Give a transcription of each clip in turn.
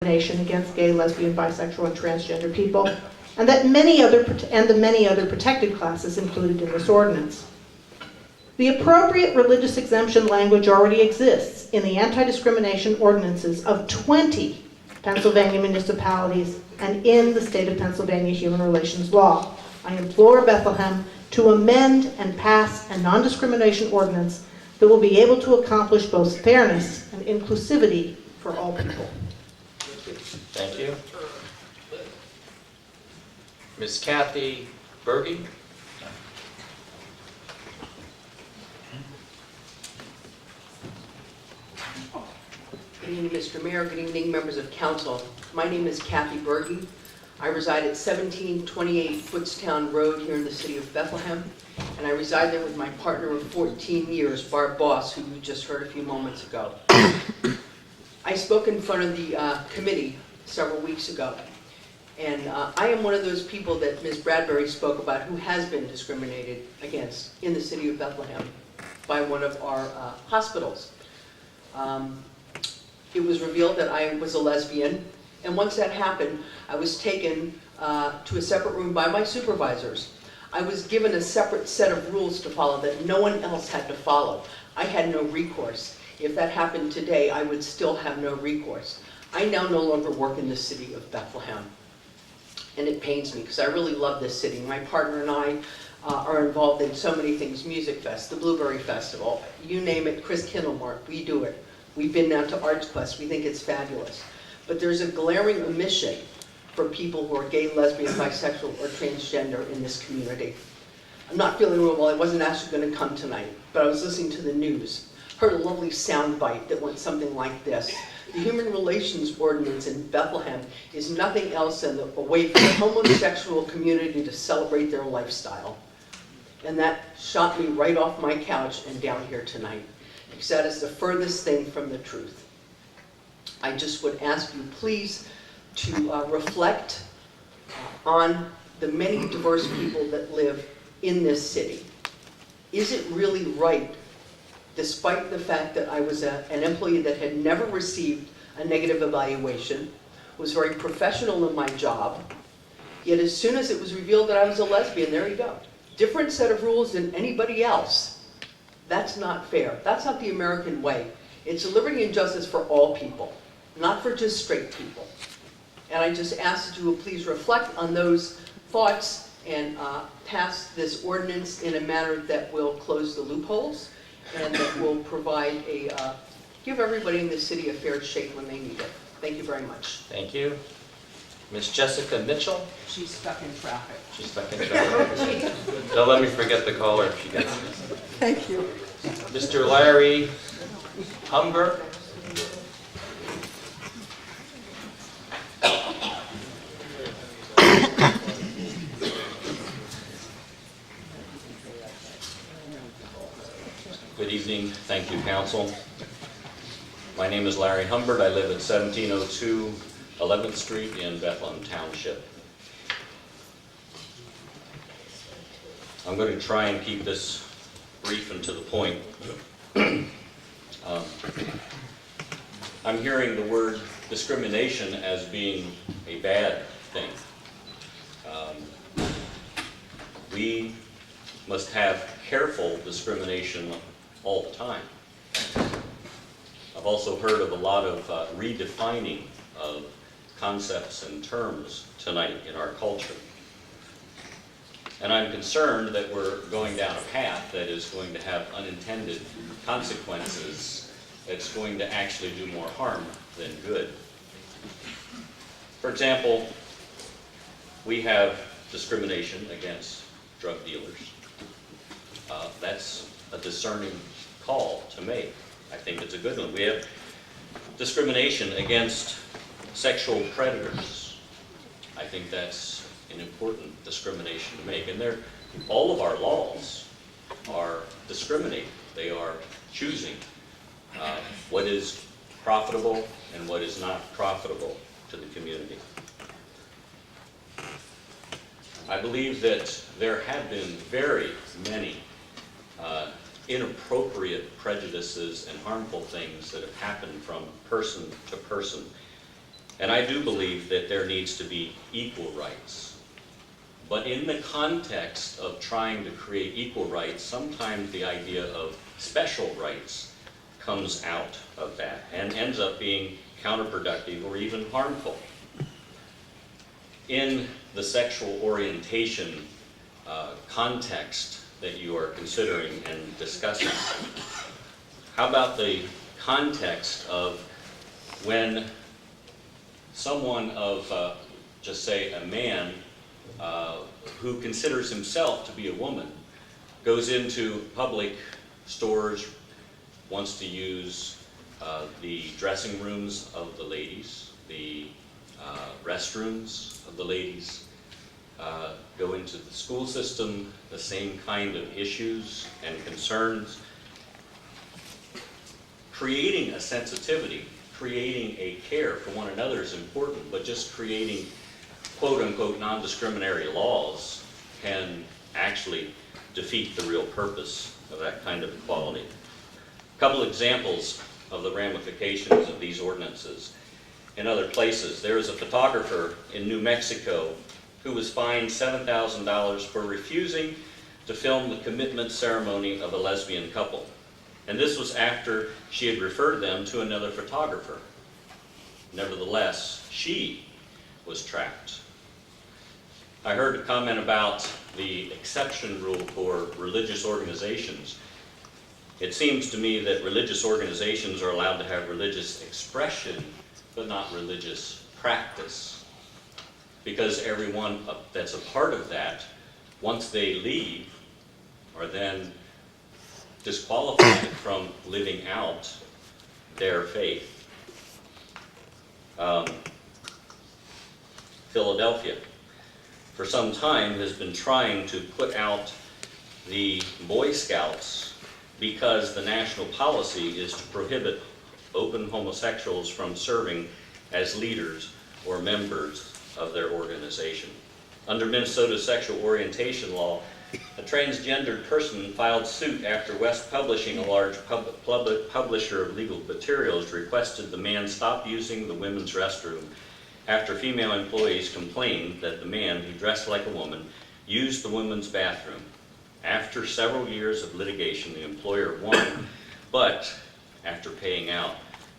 discrimination against gay, lesbian, bisexual, and transgender people, and the many other protected classes included in this ordinance. The appropriate religious exemption language already exists in the anti-discrimination ordinances of 20 Pennsylvania municipalities and in the state of Pennsylvania Human Relations Law. I implore Bethlehem to amend and pass a non-discrimination ordinance that will be able to accomplish both fairness and inclusivity for all people. Thank you. Ms. Kathy Berge. Good evening, Mr. Mayor. Good evening, members of council. My name is Kathy Berge. I reside at 1728 Footstown Road here in the city of Bethlehem, and I reside there with my partner of 14 years, Barb Boss, who you just heard a few moments ago. I spoke in front of the committee several weeks ago, and I am one of those people that Ms. Bradbury spoke about who has been discriminated against in the city of Bethlehem by one of our hospitals. It was revealed that I was a lesbian, and once that happened, I was taken to a separate room by my supervisors. I was given a separate set of rules to follow that no one else had to follow. I had no recourse. If that happened today, I would still have no recourse. I now no longer work in the city of Bethlehem, and it pains me because I really love this city. My partner and I are involved in so many things: Music Fest, the Blueberry Festival, you name it, Chris Kindlemark, we do it. We've been now to Arts Quest, we think it's fabulous. But there's a glaring omission for people who are gay, lesbian, bisexual, or transgender in this community. I'm not feeling real well. I wasn't actually going to come tonight, but I was listening to the news. Heard a lovely sound bite that went something like this: the Human Relations Ordinance in Bethlehem is nothing else than a way for the homosexual community to celebrate their lifestyle. And that shot me right off my couch and down here tonight, because that is the furthest thing from the truth. I just would ask you please to reflect on the many diverse people that live in this city. Is it really right, despite the fact that I was an employee that had never received a negative evaluation, was very professional in my job, yet as soon as it was revealed that I was a lesbian, there you go. Different set of rules than anybody else. That's not fair. That's not the American way. It's liberty and justice for all people, not for just straight people. And I just ask that you will please reflect on those thoughts and pass this ordinance in a manner that will close the loopholes and that will provide give everybody in the city a fair shake when they need it. Thank you very much. Thank you. Ms. Jessica Mitchell. She's stuck in traffic. She's stuck in traffic. Don't let me forget to call her if she gets it. Thank you. Mr. Larry Humber. Good evening. Thank you, Council. My name is Larry Humbert. I live at 1702 11th Street in Bethlehem Township. I'm going to try and keep this brief and to the point. I'm hearing the word discrimination as being a bad thing. We must have careful discrimination all the time. I've also heard of a lot of redefining of concepts and terms tonight in our culture. And I'm concerned that we're going down a path that is going to have unintended consequences that's going to actually do more harm than good. For example, we have discrimination against drug dealers. That's a discerning call to make. I think it's a good one. We have discrimination against sexual predators. I think that's an important discrimination to make. And all of our laws are discriminating. They are choosing what is profitable and what is not profitable to the community. I believe that there have been very many inappropriate prejudices and harmful things that have happened from person to person And I do believe that there needs to be equal rights. But in the context of trying to create equal rights, sometimes the idea of special rights comes out of that and ends up being counterproductive or even harmful. In the sexual orientation context that you are considering and discussing, how about the context of when someone of, just say, a man who considers himself to be a woman goes into public stores, wants to use the dressing rooms of the ladies, the restrooms of the ladies, go into the school system, the same kind of issues and concerns. Creating a sensitivity, creating a care for one another is important, but just creating quote-unquote non-discriminatory laws can actually defeat the real purpose of that kind of equality. A couple examples of the ramifications of these ordinances. In other places, there is a photographer in New Mexico who was fined $7,000 for refusing to film the commitment ceremony of a lesbian couple. And this was after she had referred them to another photographer. Nevertheless, she was trapped. I heard a comment about the exception rule for religious organizations. It seems to me that religious organizations are allowed to have religious expression, but not religious practice. Because everyone that's a part of that, once they leave, are then disqualified from living out their faith. Philadelphia, for some time, has been trying to put out the Boy Scouts because the national policy is to prohibit open homosexuals from serving as leaders or members of their organization. Under Minnesota's sexual orientation law, a transgendered person filed suit after West Publishing, a large publisher of legal materials, requested the man stop using the women's restroom after female employees complained that the man, who dressed like a woman, used the women's bathroom. After several years of litigation, the employer won, but after paying out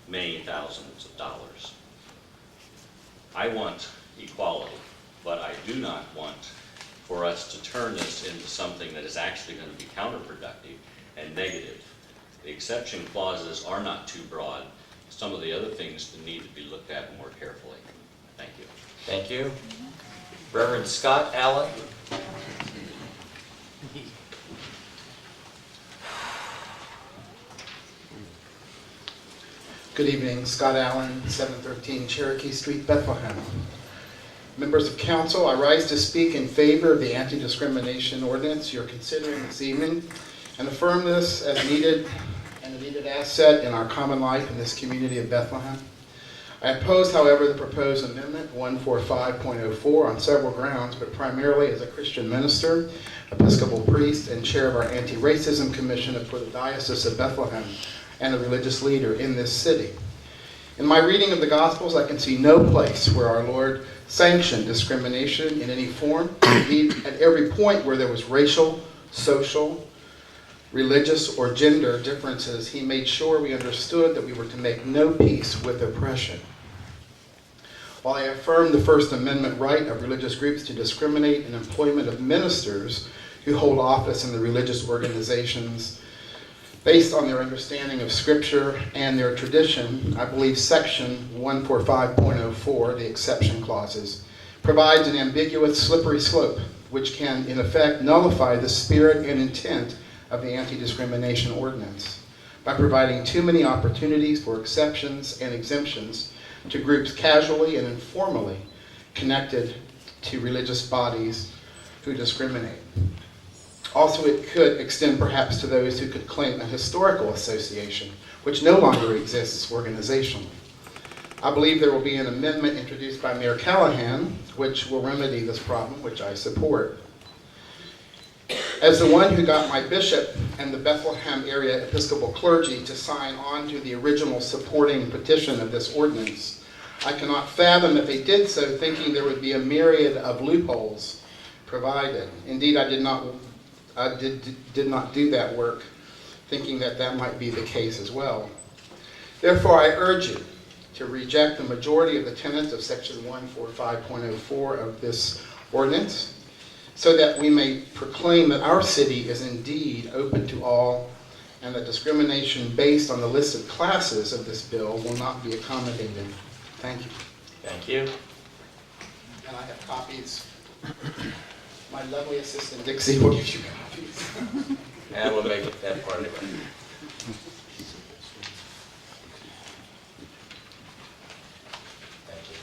many thousands of dollars. I want equality, but I do not want for us to turn this into something that is actually going to be counterproductive and negative. The exception clauses are not too broad. Some of the other things need to be looked at more carefully. Thank you. Thank you. Reverend Scott Allen. Good evening, Scott Allen, 713 Cherokee Street, Bethlehem. Members of council, I rise to speak in favor of the anti-discrimination ordinance you're considering this evening and affirm this as needed and a needed asset in our common life in this community of Bethlehem. I oppose, however, the proposed amendment 145.04 on several grounds, but primarily as a Christian minister, Episcopal priest, and chair of our Anti-Racism Commission for the Diocese of Bethlehem, and a religious leader in this city. In my reading of the Gospels, I can see no place where our Lord sanctioned discrimination in any form. Indeed, at every point where there was racial, social, religious, or gender differences, he made sure we understood that we were to make no peace with oppression. While I affirm the First Amendment right of religious groups to discriminate in employment of ministers who hold office in the religious organizations based on their understanding of Scripture and their tradition, I believe Section 145.04, the exception clauses, provides an ambiguous slippery slope which can, in effect, nullify the spirit and intent of the anti-discrimination ordinance by providing too many opportunities for exceptions and exemptions to groups casually and informally connected to religious bodies who discriminate. Also, it could extend perhaps to those who could claim a historical association, which no longer exists organizationally. I believe there will be an amendment introduced by Mayor Callahan, which will remedy this problem, which I support. As the one who got my bishop and the Bethlehem area Episcopal clergy to sign on to the original supporting petition of this ordinance, I cannot fathom if they did so thinking there would be a myriad of loopholes provided. Indeed, I did not do that work thinking that that might be the case as well. Therefore, I urge you to reject the majority of the tenets of section 145.04 of this ordinance, so that we may proclaim that our city is indeed open to all, and that discrimination based on the listed classes of this bill will not be accommodated. Thank you. Thank you. And I have copies. My lovely assistant Dixie will give you copies. And we'll make that part of it. Thank you.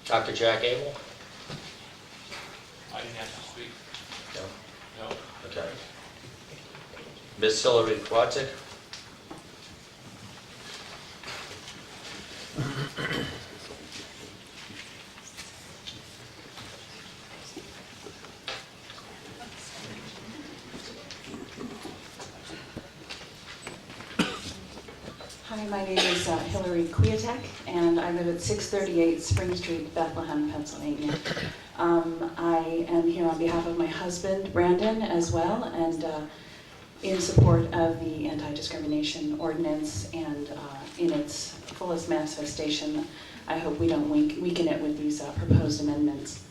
Dr. Jack Abel? I didn't have to speak. No? No. Okay. Ms. Hillary Kwadzik? Hi, my name is Hillary Kwiatek, and I live at 638 Spring Street, Bethlehem, Pennsylvania. I am here on behalf of my husband, Brandon, as well, and in support of the anti-discrimination ordinance, and in its fullest manifestation. I hope we don't weaken it with these proposed amendments.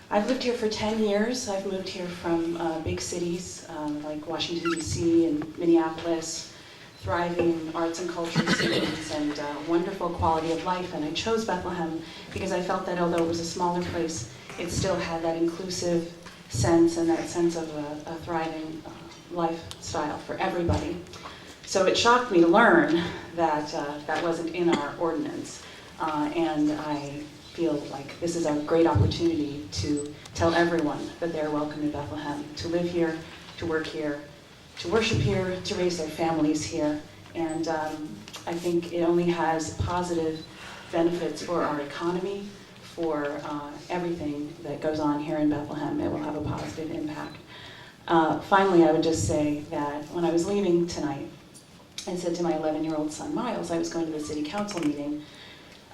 I've lived here for 10 years. I've moved here from big cities like Washington, D.C. and Minneapolis, thriving arts and culture cities, and wonderful quality of life. And I chose Bethlehem because I felt that although it was a smaller place, it still had that inclusive sense and that sense of a thriving lifestyle for everybody. So it shocked me to learn that that wasn't in our ordinance. And I feel like this is a great opportunity to tell everyone that they're welcome in Bethlehem, to live here, to work here, to worship here, to raise their families here. And I think it only has positive benefits for our economy, for everything that goes on here in Bethlehem. It will have a positive impact. Finally, I would just say that when I was leaving tonight, I said to my 11-year-old son, Miles, I was going to the city council meeting,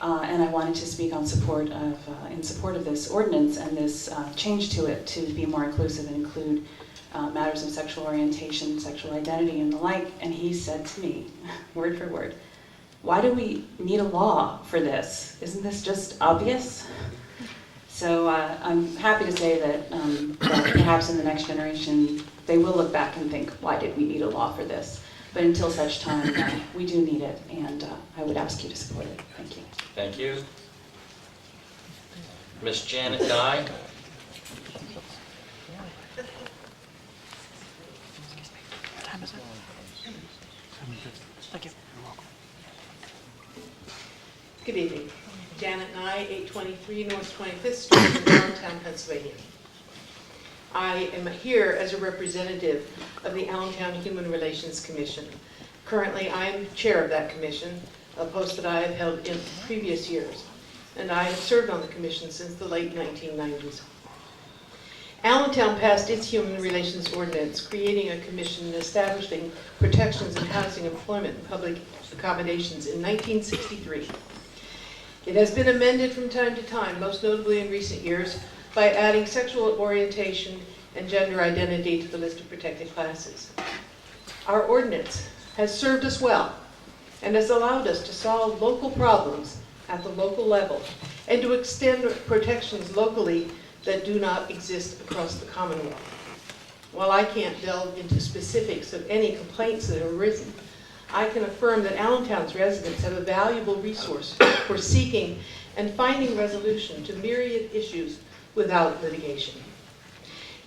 and I wanted to speak in support of this ordinance and this change to it to be more inclusive and include matters of sexual orientation, sexual identity, and the like. And he said to me, word for word, why do we need a law for this? Isn't this just obvious? So I'm happy to say that, that perhaps in the next generation, they will look back and think, why did we need a law for this? But until such time, we do need it, and I would ask you to support it. Thank you. Thank you. Ms. Janet Dye? Good evening. Janet Nye, 823 North 25th Street in Allentown, Pennsylvania. I am here as a representative of the Allentown Human Relations Commission. Currently, I am chair of that commission, a post that I have held in previous years, and I have served on the commission since the late 1990s. Allentown passed its Human Relations Ordinance, creating a commission and establishing protections in housing, employment, and public accommodations in 1963. It has been amended from time to time, most notably in recent years, by adding sexual orientation and gender identity to the list of protected classes. Our ordinance has served us well and has allowed us to solve local problems at the local level and to extend protections locally that do not exist across the Commonwealth. While I can't delve into specifics of any complaints that have arisen, I can affirm that Allentown's residents have a valuable resource for seeking and finding resolution to myriad issues without litigation.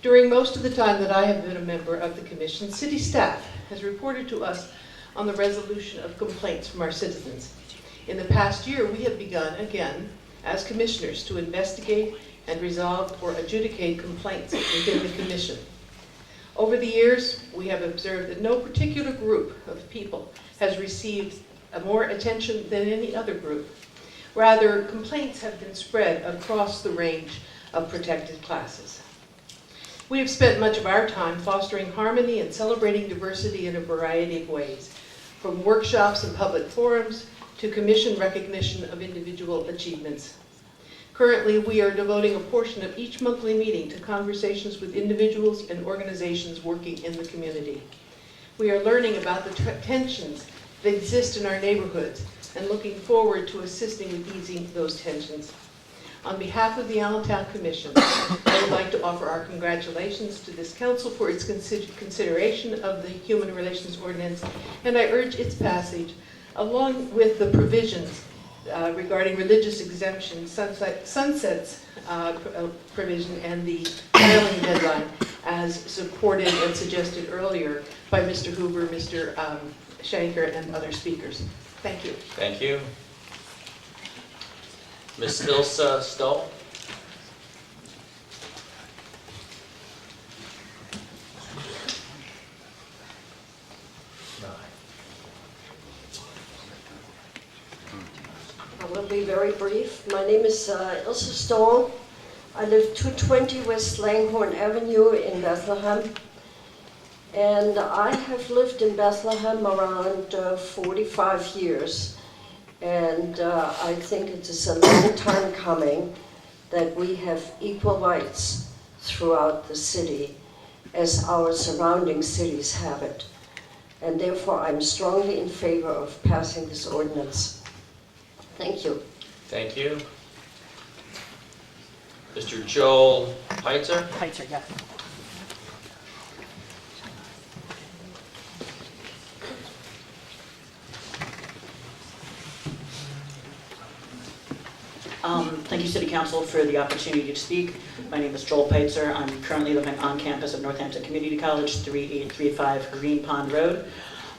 During most of the time that I have been a member of the commission, city staff has reported to us on the resolution of complaints from our citizens. In the past year, we have begun again, as commissioners, to investigate and resolve or adjudicate complaints within the commission. Over the years, we have observed that no particular group of people has received more attention than any other group. Rather, complaints have been spread across the range of protected classes. We have spent much of our time fostering harmony and celebrating diversity in a variety of ways, from workshops and public forums to commission recognition of individual achievements. Currently, we are devoting a portion of each monthly meeting to conversations with individuals and organizations working in the community. We are learning about the tensions that exist in our neighborhoods and looking forward to assisting with easing those tensions. On behalf of the Allentown Commission, I would like to offer our congratulations to this council for its consideration of the Human Relations Ordinance, and I urge its passage, along with the provisions regarding religious exemption, sunsets provision, and the filing deadline, as supported and suggested earlier by Mr. Hoover, Mr. Shanker, and other speakers. Thank you. Thank you. Ms. Ilsa Stoll? I will be very brief. My name is Ilse Stoll. I live 220 West Langhorne Avenue in Bethlehem. And I have lived in Bethlehem around 45 years. And I think it is a long time coming that we have equal rights throughout the city as our surrounding cities have it. And therefore, I'm strongly in favor of passing this ordinance. Thank you. Thank you. Mr. Joel Heitzer? Heitzer, yeah. Thank you, City Council, for the opportunity to speak. My name is Joel Peitzer. I'm currently living on campus of Northampton Community College, 3835 Green Pond Road.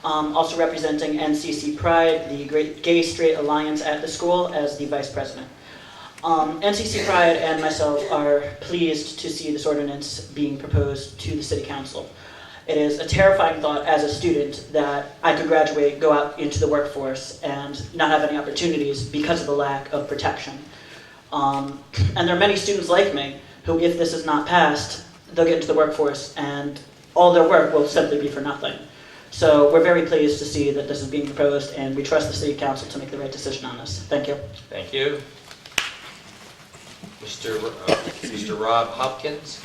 Also representing NCC Pride, the Gay Straight Alliance at the school, as the Vice President. NCC Pride and myself are pleased to see this ordinance being proposed to the City Council. It is a terrifying thought as a student that I could graduate, go out into the workforce, and not have any opportunities because of the lack of protection. And there are many students like me who, if this is not passed, they'll get into the workforce and all their work will simply be for nothing. So we're very pleased to see that this is being proposed, and we trust the City Council to make the right decision on this. Thank you. Thank you. Mr. Rob Hopkins?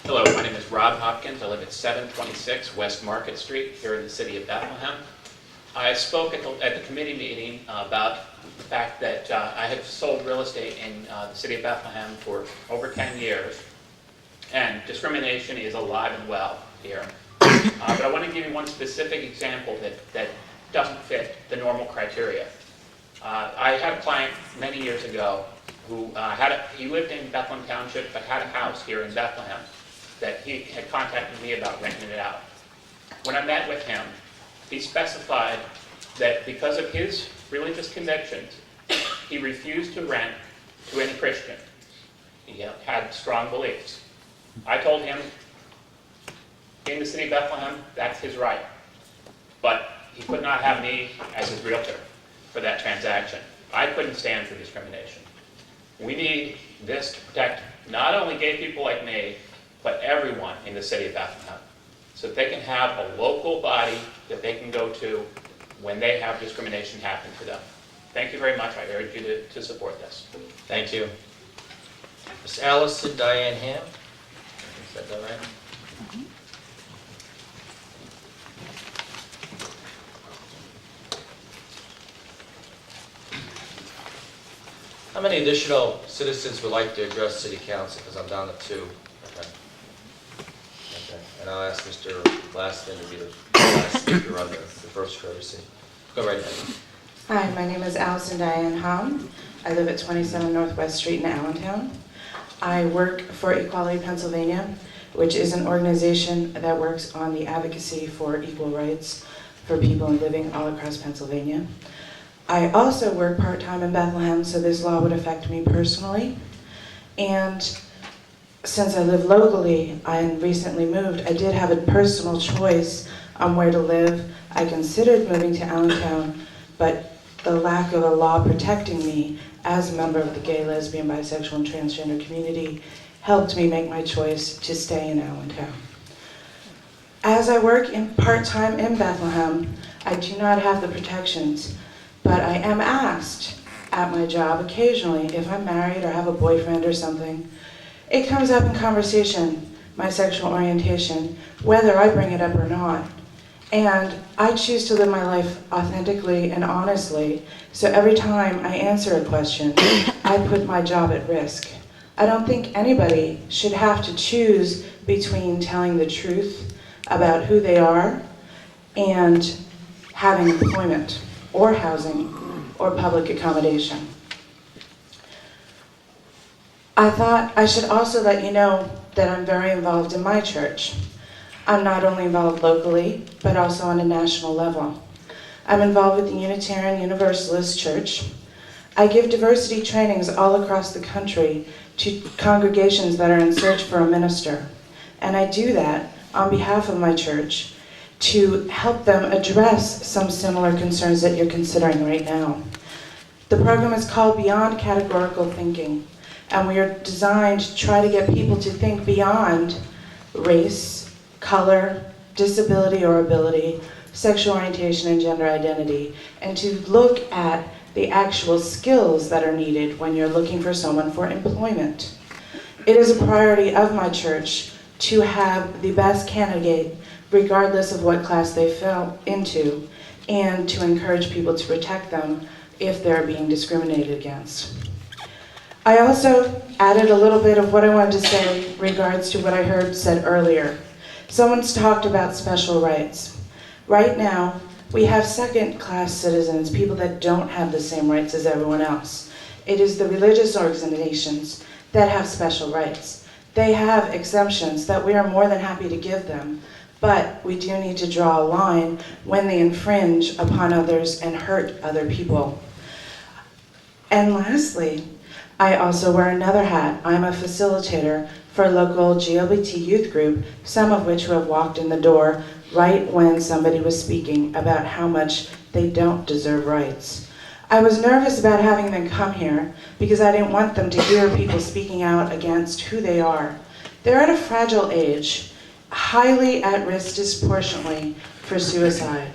Hello, my name is Rob Hopkins. I live at 726 West Market Street here in the city of Bethlehem. I spoke at the committee meeting about the fact that I have sold real estate in the city of Bethlehem for over 10 years, and discrimination is alive and well here. But I want to give you one specific example that doesn't fit the normal criteria. I had a client many years ago who he lived in Bethlehem Township but had a house here in Bethlehem that he had contacted me about renting it out. When I met with him, he specified that because of his religious convictions, he refused to rent to any Christian. He had strong beliefs. I told him, in the city of Bethlehem, that's his right. But he could not have me as his realtor for that transaction. I couldn't stand for discrimination. We need this to protect not only gay people like me, but everyone in the city of Bethlehem, so that they can have a local body that they can go to when they have discrimination happen to them. Thank you very much. I urge you to support this. Thank you. Ms. Allison Diane Ham? Is that right? How many additional citizens would like to address City Council? Because I'm down to 2. Okay. And I'll ask Mr. Laston to be the last speaker on the first courtesy. Go right ahead. Hi, my name is Allison Diane Hom. I live at 27 Northwest Street in Allentown. I work for Equality Pennsylvania, which is an organization that works on the advocacy for equal rights for people living all across Pennsylvania. I also work part-time in Bethlehem, so this law would affect me personally. And since I live locally and recently moved, I did have a personal choice on where to live. I considered moving to Allentown, but the lack of a law protecting me as a member of the gay, lesbian, bisexual, and transgender community helped me make my choice to stay in Allentown. As I work part-time in Bethlehem, I do not have the protections, but I am asked at my job occasionally if I'm married or have a boyfriend or something. It comes up in conversation, my sexual orientation, whether I bring it up or not. And I choose to live my life authentically and honestly, so every time I answer a question, I put my job at risk. I don't think anybody should have to choose between telling the truth about who they are and having employment or housing or public accommodation. I thought I should also let you know that I'm very involved in my church. I'm not only involved locally, but also on a national level. I'm involved with the Unitarian Universalist Church. I give diversity trainings all across the country to congregations that are in search for a minister. And I do that on behalf of my church to help them address some similar concerns that you're considering right now. The program is called Beyond Categorical Thinking, and we are designed to try to get people to think beyond race, color, disability or ability, sexual orientation, and gender identity, and to look at the actual skills that are needed when you're looking for someone for employment. It is a priority of my church to have the best candidate regardless of what class they fell into, and to encourage people to protect them if they're being discriminated against. I also added a little bit of what I wanted to say in regards to what I heard said earlier. Someone's talked about special rights. Right now, we have second-class citizens, people that don't have the same rights as everyone else. It is the religious organizations that have special rights. They have exemptions that we are more than happy to give them, but we do need to draw a line when they infringe upon others and hurt other people. And lastly, I also wear another hat. I'm a facilitator for a local GLBT youth group, some of which who have walked in the door right when somebody was speaking about how much they don't deserve rights. I was nervous about having them come here because I didn't want them to hear people speaking out against who they are. They're at a fragile age, highly at risk disproportionately for suicide.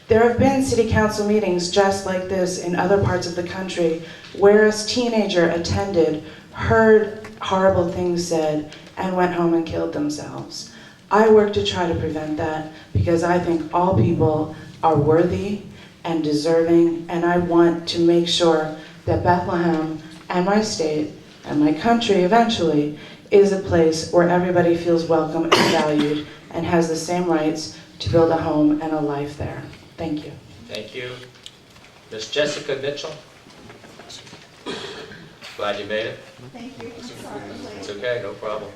There have been city council meetings just like this in other parts of the country where a teenager attended, heard horrible things said, and went home and killed themselves. I work to try to prevent that because I think all people are worthy and deserving, and I want to make sure that Bethlehem and my state and my country eventually is a place where everybody feels welcome and valued and has the same rights to build a home and a life there. Thank you. Thank you. Ms. Jessica Mitchell? Glad you made it. Thank you. I'm sorry. It's okay, no problem.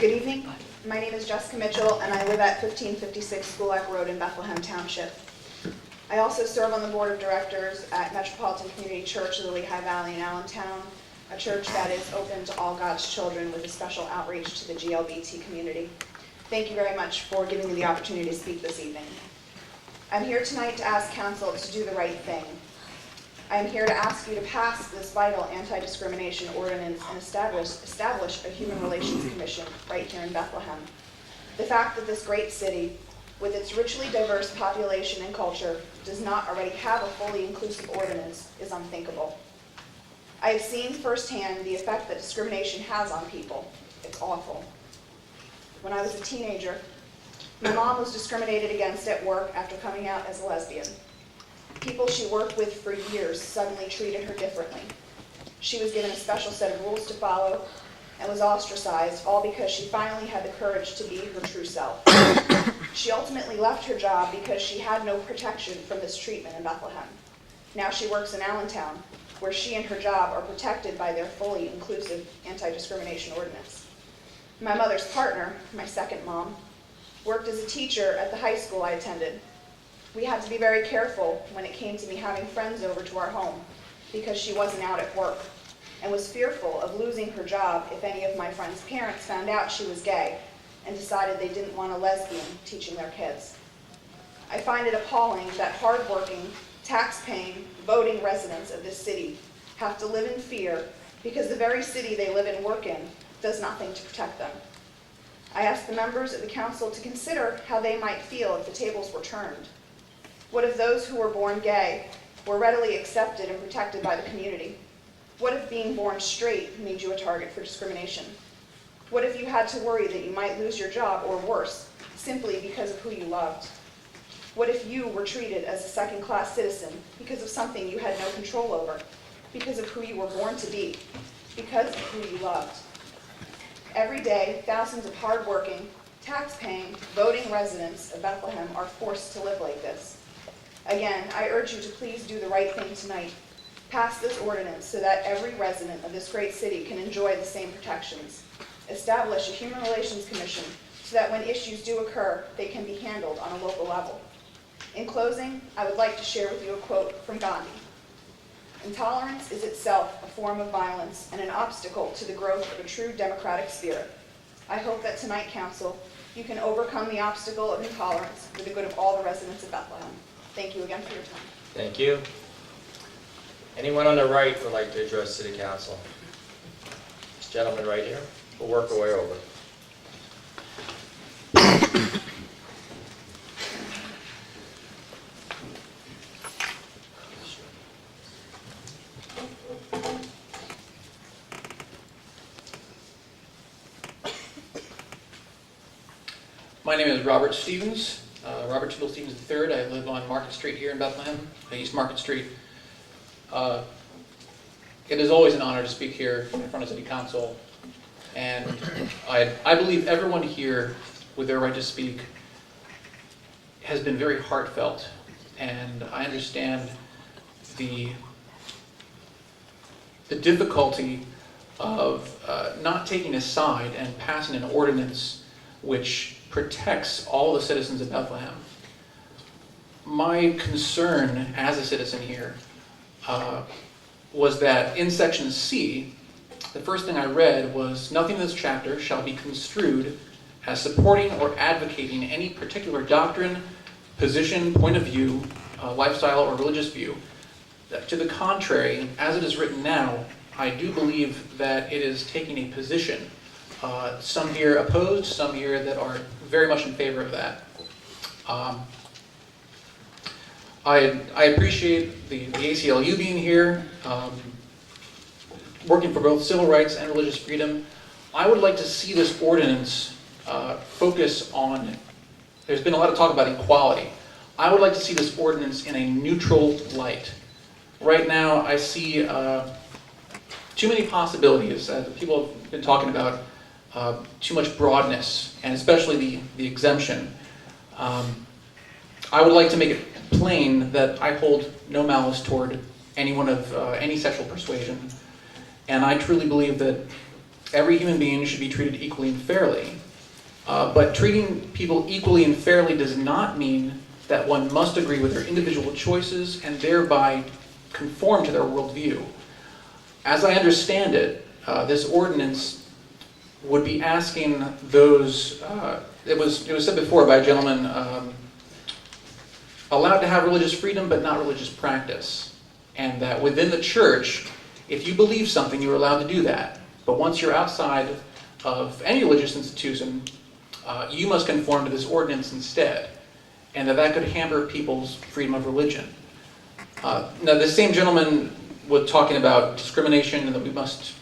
Good evening. My name is Jessica Mitchell, and I live at 1556 Gulak Road in Bethlehem Township. I also serve on the board of directors at Metropolitan Community Church of the Lehigh Valley in Allentown, a church that is open to all God's children with a special outreach to the GLBT community. Thank you very much for giving me the opportunity to speak this evening. I'm here tonight to ask council to do the right thing. I am here to ask you to pass this vital anti-discrimination ordinance and establish a Human Relations Commission right here in Bethlehem. The fact that this great city, with its richly diverse population and culture, does not already have a fully inclusive ordinance is unthinkable. I have seen firsthand the effect that discrimination has on people. It's awful. When I was a teenager, my mom was discriminated against at work after coming out as a lesbian. People she worked with for years suddenly treated her differently. She was given a special set of rules to follow and was ostracized, all because she finally had the courage to be her true self. She ultimately left her job because she had no protection from this treatment in Bethlehem. Now she works in Allentown, where she and her job are protected by their fully inclusive anti-discrimination ordinance. My mother's partner, my second mom, worked as a teacher at the high school I attended. We had to be very careful when it came to me having friends over to our home because she wasn't out at work and was fearful of losing her job if any of my friends' parents found out she was gay and decided they didn't want a lesbian teaching their kids. I find it appalling that hardworking, tax-paying, voting residents of this city have to live in fear because the very city they live and work in does nothing to protect them. I ask the members of the council to consider how they might feel if the tables were turned. What if those who were born gay were readily accepted and protected by the community? What if being born straight made you a target for discrimination? What if you had to worry that you might lose your job or worse, simply because of who you loved? What if you were treated as a second-class citizen because of something you had no control over, because of who you were born to be, because of who you loved? Every day, thousands of hardworking, tax-paying, voting residents of Bethlehem are forced to live like this. Again, I urge you to please do the right thing tonight. Pass this ordinance so that every resident of this great city can enjoy the same protections. Establish a Human Relations Commission so that when issues do occur, they can be handled on a local level. In closing, I would like to share with you a quote from Gandhi. "Intolerance is itself a form of violence and an obstacle to the growth of a true democratic spirit. I hope that tonight, Council, you can overcome the obstacle of intolerance for the good of all the residents of Bethlehem. Thank you again for your time." Thank you. Anyone on the right would like to address City Council? This gentleman right here. We'll work our way over. My name is Robert Stevens, Robert Tibble Stevens III. I live on Market Street here in Bethlehem, East Market Street. It is always an honor to speak here in front of City Council, and I believe everyone here with their right to speak has been very heartfelt, and I understand the difficulty of not taking a side and passing an ordinance which protects all the citizens of Bethlehem. My concern as a citizen here was that in section C, the first thing I read was, "Nothing in this chapter shall be construed as supporting or advocating any particular doctrine, position, point of view, lifestyle, or religious view." To the contrary, as it is written now, I do believe that it is taking a position. Some here opposed, some here that are very much in favor of that. I appreciate the ACLU being here, working for both civil rights and religious freedom. I would like to see this ordinance focus on, there's been a lot of talk about equality. I would like to see this ordinance in a neutral light. Right now, I see too many possibilities. People have been talking about too much broadness, and especially the exemption. I would like to make it plain that I hold no malice toward anyone of any sexual persuasion, and I truly believe that every human being should be treated equally and fairly. But treating people equally and fairly does not mean that one must agree with their individual choices and thereby conform to their worldview. As I understand it, this ordinance would be asking those, it was said before by a gentleman, allowed to have religious freedom but not religious practice. And that within the church, if you believe something, you're allowed to do that. But once you're outside of any religious institution, you must conform to this ordinance instead. And that could hamper people's freedom of religion. Now, the same gentleman was talking about discrimination and that we must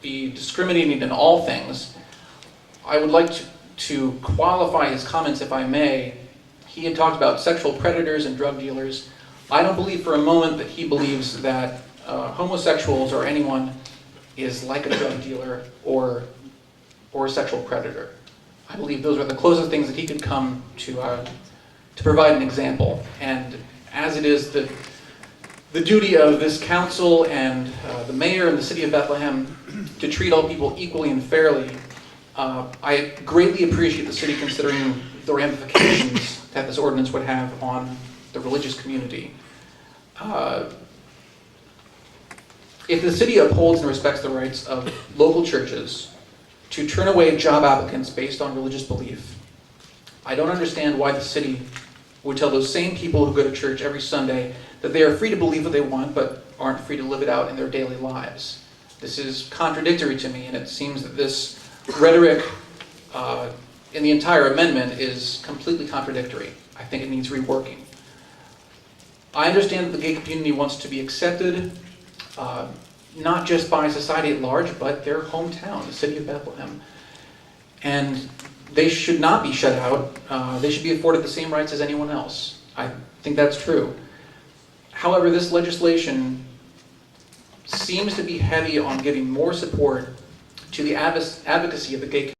be discriminating in all things. I would like to qualify his comments, if I may. He had talked about sexual predators and drug dealers. I don't believe for a moment that he believes that homosexuals or anyone is like a drug dealer or a sexual predator. I believe those are the closest things that he could come to provide an example. And as it is the duty of this council and the mayor and the city of Bethlehem to treat all people equally and fairly, I greatly appreciate the city considering the ramifications that this ordinance would have on the religious community. If the city upholds and respects the rights of local churches to turn away job applicants based on religious belief, I don't understand why the city would tell those same people who go to church every Sunday that they are free to believe what they want but aren't free to live it out in their daily lives. This is contradictory to me, and it seems that this rhetoric in the entire amendment is completely contradictory. I think it needs reworking. I understand that the gay community wants to be accepted, not just by society at large, but their hometown, the city of Bethlehem. And they should not be shut out. They should be afforded the same rights as anyone else. I think that's true. However, this legislation seems to be heavy on giving more support to the advocacy of the gay community.